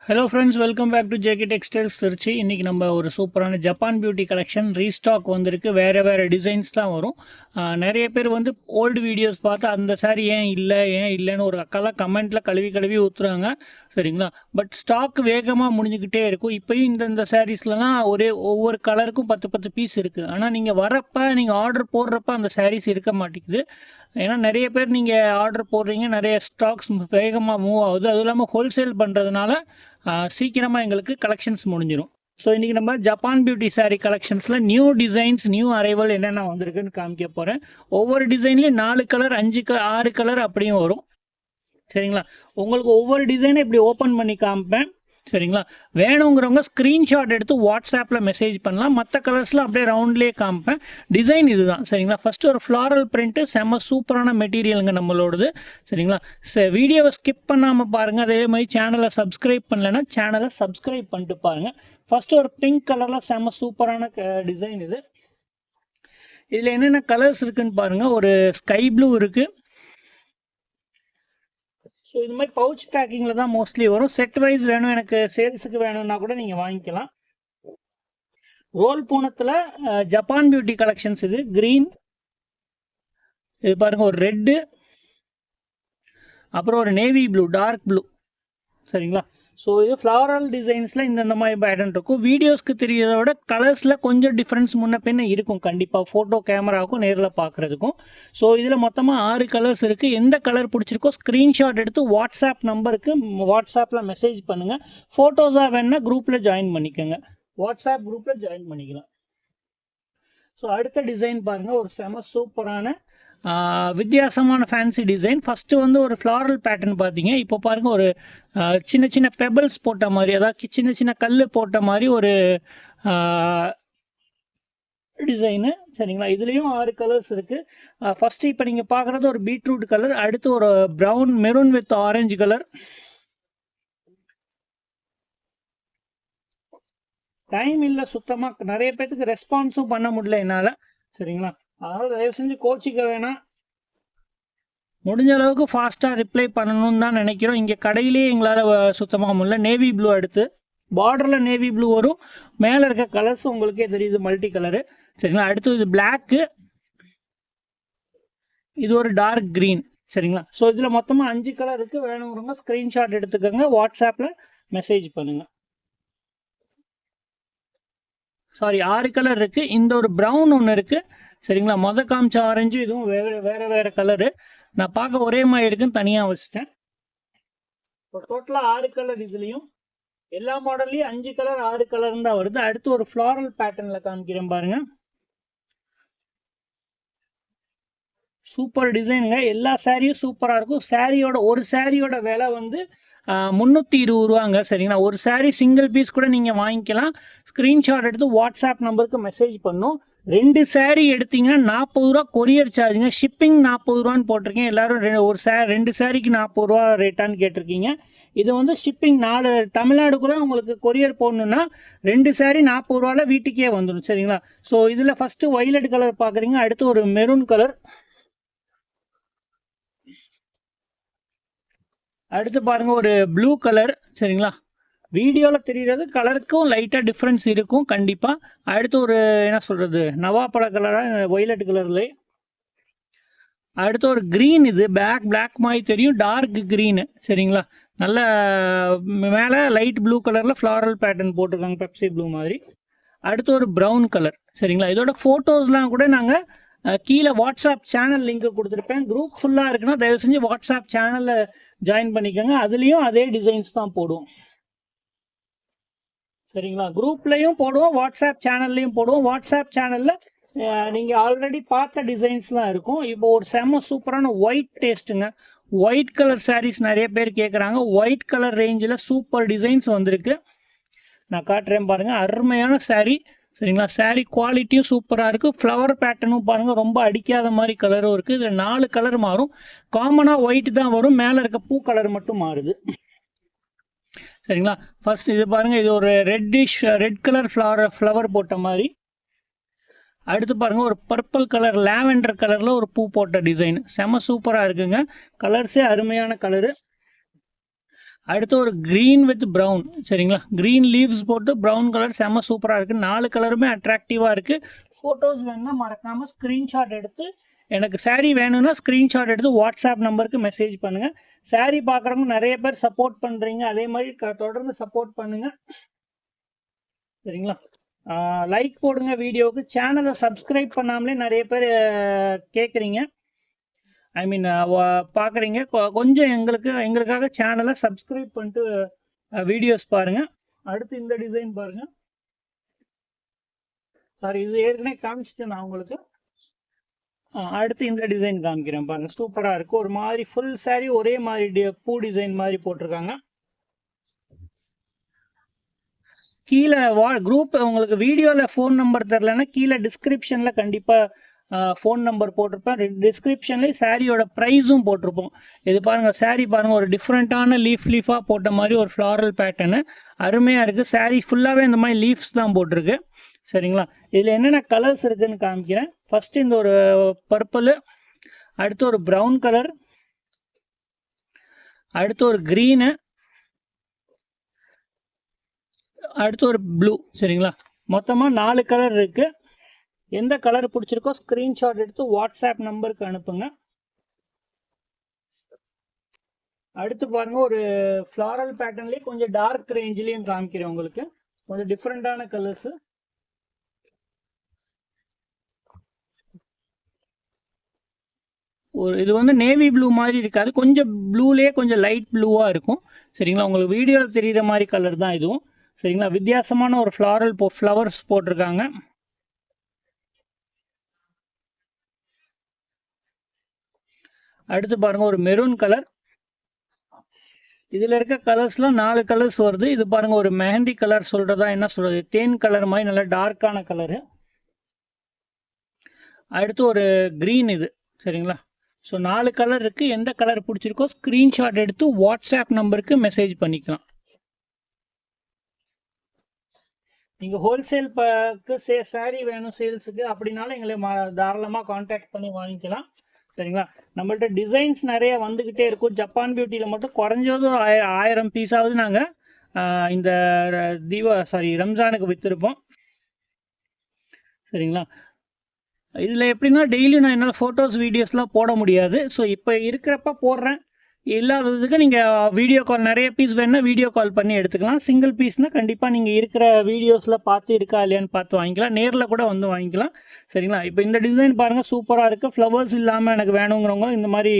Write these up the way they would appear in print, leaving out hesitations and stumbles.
Hello friends, welcome back to JK textiles Trichy. இன்றைக்கி நம்ம ஒரு சூப்பரான ஜப்பான் பியூட்டி கலெக்ஷன் ரீஸ்டாக் வந்திருக்கு. வேறு டிசைன்ஸ் தான் வரும். நிறைய பேர் வந்து ஓல்டு வீடியோஸ் பார்த்து அந்த சாரீ ஏன் இல்லைன்னு ஒரு அக்காலாம் கமெண்ட்டில் கழுவி ஊற்றுறாங்க. சரிங்களா? பட் ஸ்டாக் வேகமாக முடிஞ்சுக்கிட்டே இருக்கும். இப்போயும் இந்த சாரீஸ்லாம் ஒவ்வொரு கலருக்கும் 10 பீஸ் இருக்குது. ஆனால் நீங்கள் ஆர்டர் போடுறப்ப அந்த சாரீஸ் இருக்க மாட்டேங்குது. ஏன்னா நிறைய பேர் நீங்கள் ஆர்டர் போடுறீங்க, நிறைய ஸ்டாக்ஸ் வேகமாக மூவ் ஆகுது. அதுவும் இல்லாமல் ஹோல்சேல் பண்ணுறதுனால சீக்கிரமாக எங்களுக்கு கலெக்ஷன்ஸ் முடிஞ்சிடும். ஸோ இன்றைக்கி நம்ம ஜப்பான் பியூட்டி சாரீ கலெக்ஷன்ஸில் நியூ டிசைன்ஸ், நியூ அரைவல் என்னென்ன வந்திருக்குன்னு காமிக்க போகிறேன். ஒவ்வொரு டிசைன்லேயும் 4 கலர் 6 கலர் அப்படியும் வரும். சரிங்களா? உங்களுக்கு ஒவ்வொரு டிசைனை இப்படி ஓப்பன் பண்ணி காமிப்பேன். சரிங்களா? வேணுங்கிறவங்க ஸ்க்ரீன்ஷாட் எடுத்து வாட்ஸ்அப்பில் மெசேஜ் பண்ணலாம். மற்ற கலர்ஸில் அப்படியே ரவுண்ட்லேயே காமிப்பேன். டிசைன் இதுதான். சரிங்களா? ஃபஸ்ட்டு ஒரு ஃப்ளாரல் பிரிண்ட்டு, செம்ம சூப்பரான மெட்டீரியலுங்க நம்மளோடது. சரிங்களா? வீடியோவை ஸ்கிப் பண்ணாமல் பாருங்கள். அதே மாதிரி சேனலை சப்ஸ்கிரைப் பண்ணலைன்னா சேனலை சப்ஸ்கிரைப் பண்ணிட்டு பாருங்கள். ஃபஸ்ட்டு ஒரு பிங்க் கலரில் செம்ம சூப்பரான டிசைன் இது. இதில் என்னென்ன கலர்ஸ் இருக்குதுன்னு பாருங்கள். ஒரு ஸ்கை ப்ளூ இருக்குது. ஸோ இது மாதிரி பவுச் பேக்கிங்கில் தான் மோஸ்ட்லி வரும். செட் வைஸ் வேணும், எனக்கு சேல்ஸுக்கு வேணும்னா கூட நீங்கள் வாங்கிக்கலாம். ரோல் பூனத்தில் ஜப்பான் பியூட்டி கலெக்ஷன்ஸ். இது க்ரீன், இது பாருங்கள் ஒரு ரெட்டு, அப்புறம் ஒரு நேவி ப்ளூ, டார்க் ப்ளூ. சரிங்களா? ஸோ இது ஃப்ளாரல் டிசைன்ஸில் இந்த மாதிரி பேட்டர்ன் இருக்கும். வீடியோஸ்க்கு தெரியறத விட கலர்ஸில் கொஞ்சம் டிஃப்ரென்ஸ் முன்ன பின்ன இருக்கும் கண்டிப்பாக, ஃபோட்டோ கேமராவுக்கும் நேரில் பார்க்குறதுக்கும். ஸோ இதில் மொத்தமாக 6 கலர்ஸ் இருக்குது. எந்த கலர் பிடிச்சிருக்கோ ஸ்க்ரீன்ஷாட் எடுத்து வாட்ஸ்அப் நம்பருக்கு வாட்ஸ்அப்பில் மெசேஜ் பண்ணுங்கள். ஃபோட்டோஸாக வேணுன்னா குரூப்பில் ஜாயின் பண்ணிக்கோங்க. வாட்ஸ்அப் குரூப்பில் ஜாயின் பண்ணிக்கலாம். ஸோ அடுத்த டிசைன் பாருங்கள். ஒரு செம சூப்பரான வித்தியாசமான ஃபேன்சி டிசைன். ஃபஸ்ட்டு வந்து ஒரு ஃப்ளாரல் பேட்டர்ன் பார்த்தீங்க. இப்போ பாருங்கள், ஒரு சின்ன பெபிள்ஸ் போட்ட மாதிரி, அதாவது சின்ன கல் போட்ட மாதிரி ஒரு டிசைனு. சரிங்களா? இதுலேயும் 6 கலர்ஸ் இருக்குது. ஃபஸ்ட்டு இப்போ நீங்கள் பார்க்குறது ஒரு பீட்ரூட் கலர், அடுத்து ஒரு brown maroon with orange colour. Time இல்லை சுத்தமாக, நிறைய பேர்த்துக்கு ரெஸ்பான்ஸும் பண்ண முடியல என்னால். சரிங்களா? அதனால் தயவு செஞ்சு கோச்சிக்க வேணாம். முடிஞ்ச அளவுக்கு ஃபாஸ்ட்டாக ரிப்ளை பண்ணணும்னு தான் நினைக்கிறோம். இங்கே கடையிலே எங்களால் சுத்தமாக முடியல. நேவி ப்ளூ, அடுத்து பார்டரில் நேவி ப்ளூ வரும். மேலே இருக்க கலர்ஸ் உங்களுக்கே தெரியுது, மல்டி கலரு. சரிங்களா? அடுத்து இது பிளாக்கு, இது ஒரு டார்க் க்ரீன். சரிங்களா? ஸோ இதில் மொத்தமாக 5 கலர் இருக்குது. வேணுங்கிறவங்க ஸ்க்ரீன்ஷாட் எடுத்துக்கோங்க, வாட்ஸ்அப்பில் மெசேஜ் பண்ணுங்கள். சாரி, 6 கலர் இருக்குது. இந்த ஒரு ப்ரௌன் ஒன்று இருக்குது. சரிங்களா? காமிச்ச ஆரஞ்சு, இதுவும் வேறு கலரு. நான் பார்க்க ஒரே மாதிரி இருக்குன்னு தனியாக வச்சுட்டேன். இப்போ டோட்டலாக 6 கலர். இதுலேயும் எல்லா மாடல்லையும் 5 கலர் 6 கலர் தான் வருது. அடுத்து ஒரு ஃப்ளாரல் பேட்டர்னில் காமிக்கிறேன் பாருங்கள். சூப்பர் டிசைனுங்க. எல்லா சாரியும் சூப்பராக இருக்கும். ஒரு சாரியோட விலை வந்து 320 ரூபாங்க. சரிங்களா? ஒரு சாரீ சிங்கிள் பீஸ் கூட நீங்கள் வாங்கிக்கலாம். ஸ்க்ரீன்ஷாட் எடுத்து வாட்ஸ்அப் நம்பருக்கு மெசேஜ் பண்ணும். 2 சாரீ எடுத்தீங்கன்னா 40 ரூபா கொரியர் சார்ஜுங்க. ஷிப்பிங் 40 ரூபான்னு போட்டிருக்கேன். எல்லோரும் 2 சாரிக்கு 40 ரூபா ரேட்டான்னு கேட்டிருக்கீங்க. இது வந்து ஷிப்பிங் தமிழ்நாடுக்குள்ளே உங்களுக்கு கொரியர் போடணுன்னா 2 சாரீ 40 ரூபாவில் வீட்டுக்கே வந்துடும். சரிங்களா? ஸோ இதில் ஃபஸ்ட்டு வைலட் கலர் பார்க்குறீங்க, அடுத்து ஒரு மெரூன் கலர், அடுத்து பாருங்கள் ஒரு ப்ளூ கலர். சரிங்களா? வீடியோவில் தெரிகிறது கலருக்கும் லைட்டாக டிஃப்ரென்ஸ் இருக்கும் கண்டிப்பாக. அடுத்து ஒரு என்ன சொல்கிறது, நவாப்பழ கலராக ஒய்லட் கலரில். அடுத்து ஒரு க்ரீன், இது பிளாக் மாதிரி தெரியும், டார்க் க்ரீனு. சரிங்களா? நல்ல மேலே லைட் ப்ளூ கலரில் ஃப்ளாரல் பேட்டர்ன் போட்டிருக்காங்க, பெப்சி ப்ளூ மாதிரி. அடுத்து ஒரு ப்ரௌன் கலர். சரிங்களா? இதோட ஃபோட்டோஸ்லாம் கூட நாங்கள் கீழே வாட்ஸ்அப் சேனல் லிங்க் கொடுத்துருப்பேன். குரூப் ஃபுல்லாக இருக்குன்னா தயவு செஞ்சு வாட்ஸ்அப் சேனலில் ஜாயின் பண்ணிக்கோங்க. அதுலேயும் அதே டிசைன்ஸ் தான் போடுவோம். சரிங்களா? குரூப்லேயும் போடுவோம், வாட்ஸ்அப் சேனல்லையும் போடுவோம். வாட்ஸ்அப் சேனலில் நீங்கள் ஆல்ரெடி பார்த்த டிசைன்ஸ்லாம் இருக்கும். இப்போ ஒரு செம்ம சூப்பரான ஒயிட் டேஸ்ட்டுங்க. ஒயிட் கலர் சாரீஸ் நிறைய பேர் கேட்குறாங்க. ஒயிட் கலர் ரேஞ்சில் சூப்பர் டிசைன்ஸ் வந்திருக்கு. நான் காட்டுறேன் பாருங்கள். அருமையான சாரீ. சரிங்களா? சாரீ குவாலிட்டியும் சூப்பராக இருக்குது. ஃப்ளவர் பேட்டர்னும் பாருங்கள், ரொம்ப அடிக்காத மாதிரி கலரும் இருக்குது. இதில் 4 கலர் மாறும். காமனாக ஒயிட் தான் வரும், மேலே இருக்க பூ கலர் மட்டும் மாறுது. சரிங்களா? ஃபர்ஸ்ட் இது பாருங்கள், இது ஒரு ரெட் கலர் ஃப்ளவர் போட்ட மாதிரி. அடுத்து பாருங்கள், ஒரு பர்பிள் கலர் லாவெண்டர் கலரில் ஒரு பூ போட்ட டிசைன். செம சூப்பராக இருக்குங்க. கலர்ஸே அருமையான கலரு. அடுத்து ஒரு க்ரீன் வித் ப்ரௌன் சரிங்களா, க்ரீன் லீவ்ஸ் போட்டு ப்ரௌன் கலர் செம்ம சூப்பராக இருக்குது. 4 கலருமே அட்ராக்டிவாக இருக்குது. ஃபோட்டோஸ் வேணுன்னா மறக்காமல் ஸ்க்ரீன்ஷாட் எடுத்து எனக்கு saree வேணும்னா ஸ்க்ரீன்ஷாட் எடுத்து வாட்ஸ்அப் நம்பருக்கு மெசேஜ் பண்ணுங்கள். saree பார்க்குறவங்க நிறைய பேர் சப்போர்ட் பண்ணுறீங்க, அதே மாதிரி தொடர்ந்து சப்போர்ட் பண்ணுங்கள் சரிங்களா. லைக் போடுங்க வீடியோவுக்கு. சேனலை சப்ஸ்கிரைப் பண்ணாமலே நிறைய பேர் கேட்குறீங்க, ஐ மீன் பார்க்குறீங்க. கொஞ்சம் எங்களுக்காக சேனலை சப்ஸ்கிரைப் பண்ணிட்டு வீடியோஸ் பாருங்கள். அடுத்து இந்த டிசைன் பாருங்கள். சாரி, இது ஏற்கனவே காமிச்சிட்டேன் நான் உங்களுக்கு. அடுத்து இந்த டிசைன் காமிக்கிறேன் பாருங்கள். சூப்பராக இருக்குது. ஒரு மாதிரி ஃபுல் saree ஒரே மாதிரி பூ டிசைன் மாதிரி போட்டிருக்காங்க. கீழே குரூப் உங்களுக்கு வீடியோவில் ஃபோன் நம்பர் தெரிலன்னா கீழே டிஸ்கிரிப்ஷனில் கண்டிப்பாக ஃபோன் நம்பர் போட்டிருப்பேன். டிஸ்கிரிப்ஷன்லேயே சாரியோட ப்ரைஸும் போட்டிருப்போம். இது பாருங்கள், saree பாருங்கள், ஒரு டிஃப்ரெண்ட்டான லீஃபாக போட்ட மாதிரி ஒரு ஃப்ளாரல் பேட்டர்னு அருமையாக இருக்குது. saree ஃபுல்லாகவே இந்த மாதிரி லீஃப்ஸ் தான் போட்டிருக்கு சரிங்களா. இதில் என்னென்ன கலர்ஸ் இருக்குதுன்னு காமிக்கிறேன். ஃபஸ்ட்டு இந்த ஒரு பர்பிள், அடுத்து ஒரு ப்ரௌன் கலர், அடுத்து ஒரு க்ரீனு, அடுத்து ஒரு ப்ளூ சரிங்களா. மொத்தமாக 4 கலர் இருக்குது. எந்த கலர் பிடிச்சிருக்கோ ஸ்க்ரீன்ஷாட் எடுத்து வாட்ஸ்அப் நம்பருக்கு அனுப்புங்க. அடுத்து பாருங்க, ஒரு ஃப்ளாரல் பேட்டர்ன்லேயே கொஞ்சம் டார்க் ரேஞ்சிலையும் காமிக்கிறேன் உங்களுக்கு. கொஞ்சம் டிஃப்ரெண்டான கலர்ஸு. இது வந்து நேவி ப்ளூ மாதிரி இருக்காது, கொஞ்சம் ப்ளூலேயே கொஞ்சம் லைட் ப்ளூவாக இருக்கும் சரிங்களா. உங்களுக்கு வீடியோவில் தெரிகிற மாதிரி கலர் தான் இதுவும் சரிங்களா. வித்தியாசமான ஒரு ஃப்ளவர்ஸ் போட்டிருக்காங்க. அடுத்து பாருங்க, ஒரு மெரூன் கலர். இதில் இருக்க கலர்ஸ்லாம் 4 கலர்ஸ் வருது. இது பாருங்க, ஒரு மெஹந்தி கலர் சொல்கிறதா என்ன சொல்கிறது, தேன் கலர் மாதிரி நல்லா டார்க்கான கலரு. அடுத்து ஒரு க்ரீன் இது சரிங்களா. ஸோ 4 கலர் இருக்குது. எந்த கலர் பிடிச்சிருக்கோ ஸ்க்ரீன்ஷாட் எடுத்து வாட்ஸ்அப் நம்பருக்கு மெசேஜ் பண்ணிக்கலாம். நீங்கள் ஹோல்சேலுக்கு saree வேணும் சேல்ஸுக்கு அப்படின்னாலும் எங்களை தாராளமாக காண்டாக்ட் பண்ணி வாங்கிக்கலாம் சரிங்களா. நம்மள்ட்ட டிசைன்ஸ் நிறைய வந்துக்கிட்டே இருக்கும். ஜப்பான் பியூட்டியில் மட்டும் குறைஞ்சது 1000 பீஸாவது நாங்கள் இந்த ரம்ஜானுக்கு விற்றுருப்போம் சரிங்களா. இதில் எப்படின்னா டெய்லியும் நான் என்னால் ஃபோட்டோஸ் வீடியோஸ்லாம் போட முடியாது. ஸோ இப்போ இருக்கிறப்ப போடுறேன், இல்லாததுக்கு நீங்கள் வீடியோ கால், நிறைய பீஸ் வேணுன்னா வீடியோ கால் பண்ணி எடுத்துக்கலாம். சிங்கிள் பீஸ்னால் கண்டிப்பாக நீங்கள் இருக்கிற வீடியோஸில் பார்த்து இருக்கா இல்லையான்னு பார்த்து வாங்கிக்கலாம், நேரில் கூட வந்து வாங்கிக்கலாம் சரிங்களா. இப்போ இந்த டிசைன் பாருங்கள், சூப்பராக இருக்குது. ஃப்ளவர்ஸ் இல்லாமல் எனக்கு வேணுங்கிறவங்க இந்த மாதிரி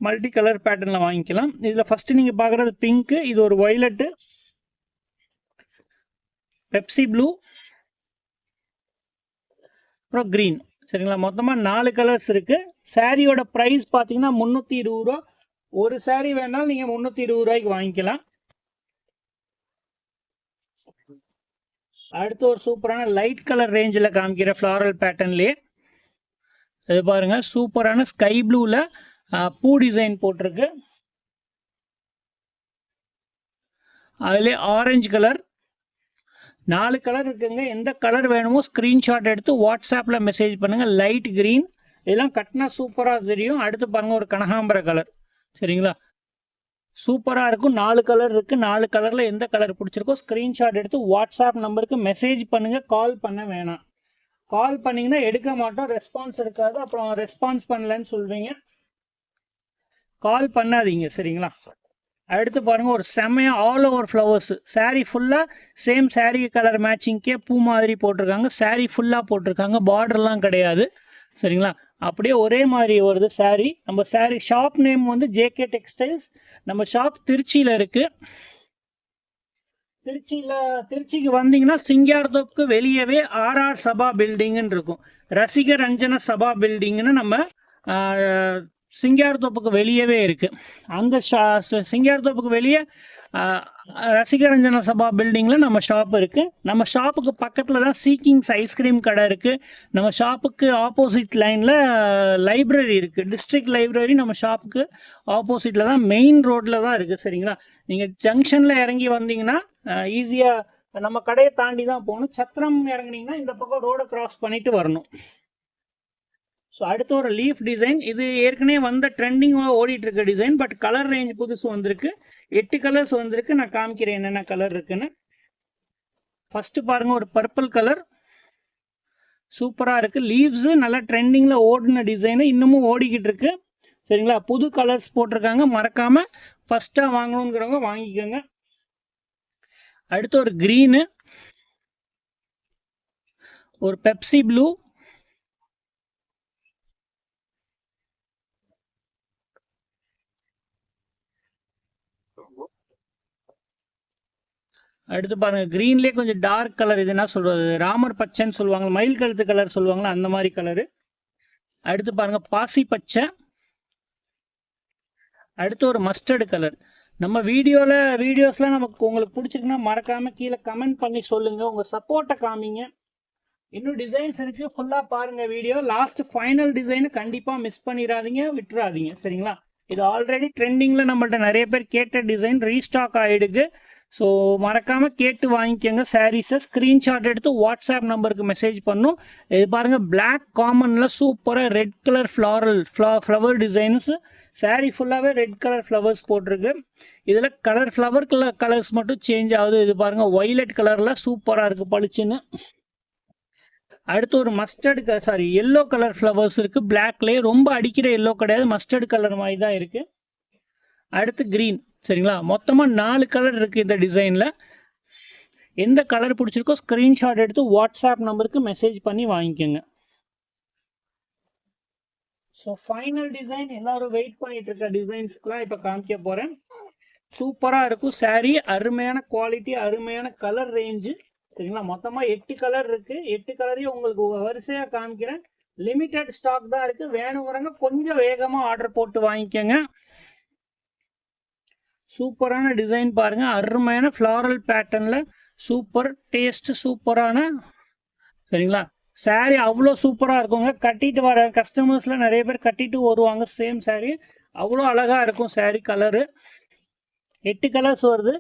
மல்டி கலர் பேட்டர்னில் வாங்கிக்கலாம். இதில் ஃபஸ்ட்டு நீங்கள் பார்க்குறது பிங்க்கு, இது ஒரு வயலட்டு, பெப்சி ப்ளூ, அப்புறம் க்ரீன் சரிங்களா. மொத்தமாக 4 கலர்ஸ் இருக்குது. சாரியோட ப்ரைஸ் பார்த்தீங்கன்னா 320 ரூபா. ஒரு saree வேணாலும் நீங்கள் 320 ரூபாய்க்கு வாங்கிக்கலாம். அடுத்து ஒரு சூப்பரான லைட் கலர் ரேஞ்சில் காமிக்கிற ஃப்ளாரல் பேட்டர்ன்லேயே இது பாருங்கள், சூப்பரான ஸ்கை ப்ளூவில் பூ டிசைன் போட்டிருக்கு. அதிலே ஆரஞ்சு கலர், 4 கலர் இருக்குங்க. எந்த கலர் வேணுமோ ஸ்க்ரீன்ஷாட் எடுத்து வாட்ஸ்அப்பில் மெசேஜ் பண்ணுங்கள். லைட் க்ரீன் இதெல்லாம் கட்டினா சூப்பராக தெரியும். அடுத்து பாருங்கள், ஒரு கனகாம்பர கலர் சரிங்களா. சூப்பராக இருக்கும். 4 கலர் இருக்குது. 4 கலரில் எந்த கலர் பிடிச்சிருக்கோ ஸ்க்ரீன்ஷாட் எடுத்து வாட்ஸ்அப் நம்பருக்கு மெசேஜ் பண்ணுங்கள். கால் பண்ண வேணாம். கால் பண்ணிங்கன்னா எடுக்க மாட்டோம், ரெஸ்பான்ஸ் இருக்காது, அப்புறம் ரெஸ்பான்ஸ் பண்ணலன்னு சொல்வீங்க. கால் பண்ணாதீங்க சரிங்களா. அடுத்து பாருங்கள், ஒரு செம்மையாக ஆல் ஓவர் ஃப்ளவர்ஸு. saree ஃபுல்லாக சேம் saree கலர் மேட்சிங்க்கே பூ மாதிரி போட்டிருக்காங்க. saree ஃபுல்லாக போட்டிருக்காங்க, பார்டர்லாம் கிடையாது சரிங்களா. அப்படியே ஒரே மாதிரி வருது saree. நம்ம saree ஷாப் நேம் வந்து JK டெக்ஸ்டைல்ஸ். நம்ம ஷாப் திருச்சியில் இருக்குது. திருச்சிக்கு வந்தீங்கன்னா சிங்கார்தோப்புக்கு வெளியவே RR சபா பில்டிங்குன்னு இருக்கும். ரசிகர் ரஞ்சன சபா பில்டிங்னு நம்ம சிங்கார்தோப்புக்கு வெளியவே இருக்குது. அந்த சிங்கார்தோப்புக்கு வெளியே ரசிகரஞ்சன சபா பில்டிங்கில் நம்ம ஷாப் இருக்குது. நம்ம ஷாப்புக்கு பக்கத்தில் தான் சீக்கிங்ஸ் ஐஸ்கிரீம் கடை இருக்குது. நம்ம ஷாப்புக்கு ஆப்போசிட் லைனில் லைப்ரரி இருக்குது, டிஸ்ட்ரிக்ட் லைப்ரரி. நம்ம ஷாப்புக்கு ஆப்போசிட்டில் தான், மெயின் ரோட்டில் தான் இருக்குது சரிங்களா. நீங்கள் ஜங்ஷனில் இறங்கி வந்தீங்கன்னா ஈஸியாக நம்ம கடையை தாண்டி தான் போகணும். சத்திரம் இறங்குனீங்கன்னா இந்த பக்கம் ரோடை கிராஸ் பண்ணிட்டு வரணும். ஸோ அடுத்து ஒரு லீஃப் டிசைன். இது ஏற்கனவே வந்த ட்ரெண்டிங்காக ஓடிட்டு இருக்க டிசைன், பட் கலர் ரேஞ்ச் புதுசு வந்திருக்கு. 8 கலர்ஸ் வந்திருக்கு. நான் காமிக்கிறேன் என்னென்ன கலர் இருக்குன்னு. ஃபர்ஸ்ட் பாருங்க ஒரு பர்பிள் கலர் சூப்பராக இருக்குது. லீவ்ஸு நல்லா ட்ரெண்டிங்கில் ஓடின டிசைனு இன்னமும் ஓடிக்கிட்டு இருக்கு. சரிங்களா, புது கலர்ஸ் போட்டிருக்காங்க. மறக்காமல் ஃபஸ்ட்டாக வாங்கணுங்கிறவங்க வாங்கிக்கோங்க. அடுத்து ஒரு க்ரீனு, ஒரு பெப்சி ப்ளூ, அடுத்து பாருங்க க்ரீன்லேயே கொஞ்சம் டார்க் கலர். இது என்ன சொல்கிறது, ராமர் பச்சைன்னு சொல்லுவாங்க, மயில் கழுத்து கலர் சொல்லுவாங்களா அந்த மாதிரி கலரு. அடுத்து பாருங்க பாசி பச்சை. அடுத்து ஒரு மஸ்டர்டு கலர். நம்ம வீடியோஸ்லாம் நமக்கு உங்களுக்கு பிடிச்சிருக்குன்னா மறக்காமல் கீழே கமெண்ட் பண்ணி சொல்லுங்கள். உங்கள் சப்போர்ட்டை காமிங்க. இன்னும் டிசைன்ஸ் இருக்குது, ஃபுல்லாக பாருங்கள் வீடியோ. லாஸ்ட் ஃபைனல் டிசைனை கண்டிப்பாக மிஸ் பண்ணிடாதீங்க, விட்டுறாதீங்க. சரிங்களா, இது ஆல்ரெடி ட்ரெண்டிங்கில் நம்மள்ட்ட நிறைய பேர் கேட்ட டிசைன் ரீஸ்டாக் ஆகிடுக்கு. ஸோ மறக்காமல் கேட்டு வாங்கிக்கோங்க. சாரீஸை ஸ்க்ரீன்ஷாட் எடுத்து வாட்ஸ்அப் நம்பருக்கு மெசேஜ் பண்ணும். இது பாருங்கள் பிளாக் காமனில் சூப்பராக red colour flower designs. Sari ஃபுல்லாகவே ரெட் கலர் ஃப்ளவர்ஸ் போட்டிருக்கு. இதில் ஃப்ளவர் கலர்ஸ் மட்டும் சேஞ்ச் ஆகுது. இது பாருங்கள் ஒய்லட் கலரில் சூப்பராக இருக்குது பளிச்சுன்னு. அடுத்து ஒரு எல்லோ கலர் ஃப்ளவர்ஸ் இருக்குது. பிளாக்லேயே ரொம்ப அடிக்கிற எல்லோ கிடையாது, மஸ்டர்டு கலர் மாதிரி தான் இருக்குது. அடுத்து க்ரீன். சரிங்களா, மொத்தமாக 4 கலர் இருக்குது இந்த டிசைனில். எந்த கலர் பிடிச்சிருக்கோ ஸ்க்ரீன்ஷாட் எடுத்து வாட்ஸ்அப் நம்பருக்கு மெசேஜ் பண்ணி வாங்கிக்கோங்க. ஸோ ஃபைனல் டிசைன் எல்லாரும் வெயிட் பண்ணிட்டு இருக்க டிசைன்ஸ்க்குலாம் இப்போ காமிக்க போகிறேன். சூப்பராக இருக்கும் சாரீ, அருமையான குவாலிட்டி, அருமையான கலர் ரேஞ்சு. சரிங்களா, மொத்தமாக 8 கலர் இருக்குது. 8 கலரையும் உங்களுக்கு வரிசையாக காமிக்கிறேன். லிமிட்டட் ஸ்டாக் தான் இருக்குது. வேணுங்கிறவங்க கொஞ்சம் வேகமாக ஆர்டர் போட்டு வாங்கிக்கோங்க. சூப்பரான டிசைன் பாருங்க, அருமையான ஃப்ளாரல் பேட்டர்னில் சூப்பர் டேஸ்ட், சூப்பரான. சரிங்களா, சாரீ அவ்வளோ சூப்பராக இருக்குங்க. கட்டிட்டு வர கஸ்டமர்ஸில் நிறைய பேர் கட்டிட்டு வருவாங்க சேம் சாரீ. அவ்வளோ அழகாக இருக்கும் சாரீ. கலரு 8 கலர்ஸ் வருது.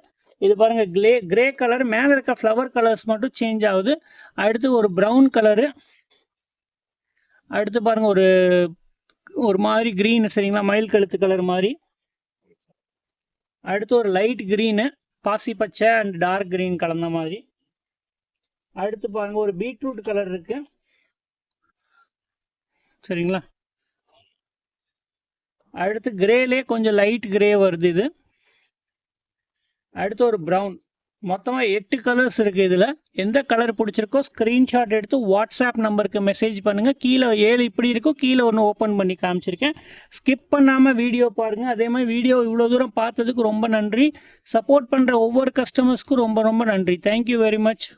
இது பாருங்க கிரே கலர், மேலே இருக்க ஃப்ளவர் கலர்ஸ் மட்டும் சேஞ்ச் ஆகுது. அடுத்து ஒரு ப்ரௌன் கலரு. அடுத்து பாருங்க ஒரு மாதிரி க்ரீன். சரிங்களா, மயில் கழுத்து கலர் மாதிரி. அடுத்து ஒரு லைட் க்ரீனு, பாசி பச்சை அண்ட் டார்க் க்ரீன் கலந்த மாதிரி. அடுத்து பாருங்க ஒரு பீட்ரூட் கலர் இருக்கு. சரிங்களா, அடுத்து கிரேலே கொஞ்சம் லைட் கிரே வருது இது. அடுத்து ஒரு ப்ரௌன். மொத்தமாக 8 கலர்ஸ் இருக்குது. இதில் எந்த கலர் பிடிச்சிருக்கோ ஸ்க்ரீன்ஷாட் எடுத்து வாட்ஸ்அப் நம்பருக்கு மெசேஜ் பண்ணுங்கள். கீழே 7 இப்படி இருக்கும், கீழே ஒன்று ஓப்பன் பண்ணி காமிச்சிருக்கேன். ஸ்கிப் பண்ணாமல் வீடியோ பாருங்கள். அதே மாதிரி வீடியோ இவ்வளோ தூரம் பார்த்ததுக்கு ரொம்ப நன்றி. சப்போர்ட் பண்ணுற ஒவ்வொரு கஸ்டமர்ஸ்க்கும் ரொம்ப ரொம்ப நன்றி. Thank you very much.